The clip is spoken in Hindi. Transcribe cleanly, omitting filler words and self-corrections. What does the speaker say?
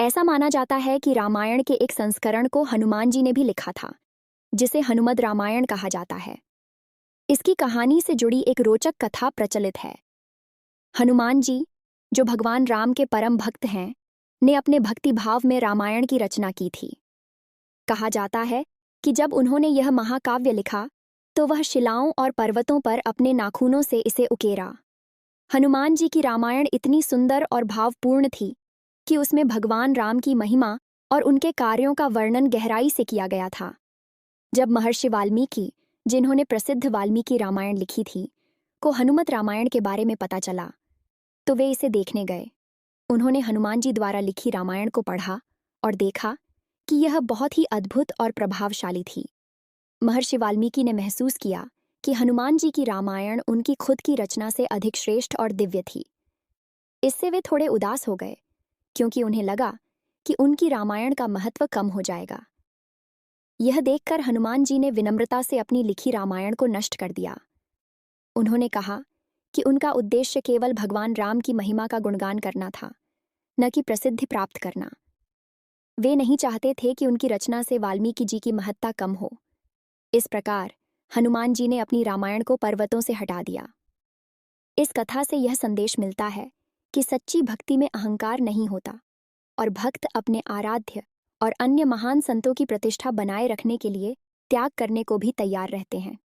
ऐसा माना जाता है कि रामायण के एक संस्करण को हनुमान जी ने भी लिखा था, जिसे हनुमद रामायण कहा जाता है। इसकी कहानी से जुड़ी एक रोचक कथा प्रचलित है। हनुमान जी, जो भगवान राम के परम भक्त हैं, ने अपने भक्ति भाव में रामायण की रचना की थी। कहा जाता है कि जब उन्होंने यह महाकाव्य लिखा, तो वह शिलाओं और पर्वतों पर अपने नाखूनों से इसे उकेरा। हनुमान जी की रामायण इतनी सुंदर और भावपूर्ण थी कि उसमें भगवान राम की महिमा और उनके कार्यों का वर्णन गहराई से किया गया था। जब महर्षि वाल्मीकि, जिन्होंने प्रसिद्ध वाल्मीकि रामायण लिखी थी, को हनुमत रामायण के बारे में पता चला, तो वे इसे देखने गए। उन्होंने हनुमान जी द्वारा लिखी रामायण को पढ़ा और देखा कि यह बहुत ही अद्भुत और प्रभावशाली थी। महर्षि वाल्मीकि ने महसूस किया कि हनुमान जी की रामायण उनकी खुद की रचना से अधिक श्रेष्ठ और दिव्य थी। इससे वे थोड़े उदास हो गए, क्योंकि उन्हें लगा कि उनकी रामायण का महत्व कम हो जाएगा। यह देखकर हनुमान जी ने विनम्रता से अपनी लिखी रामायण को नष्ट कर दिया। उन्होंने कहा कि उनका उद्देश्य केवल भगवान राम की महिमा का गुणगान करना था, न कि प्रसिद्धि प्राप्त करना। वे नहीं चाहते थे कि उनकी रचना से वाल्मीकि जी की महत्ता कम हो। इस प्रकार हनुमान जी ने अपनी रामायण को पर्वतों से हटा दिया। इस कथा से यह संदेश मिलता है कि सच्ची भक्ति में अहंकार नहीं होता और भक्त अपने आराध्य और अन्य महान संतों की प्रतिष्ठा बनाए रखने के लिए त्याग करने को भी तैयार रहते हैं।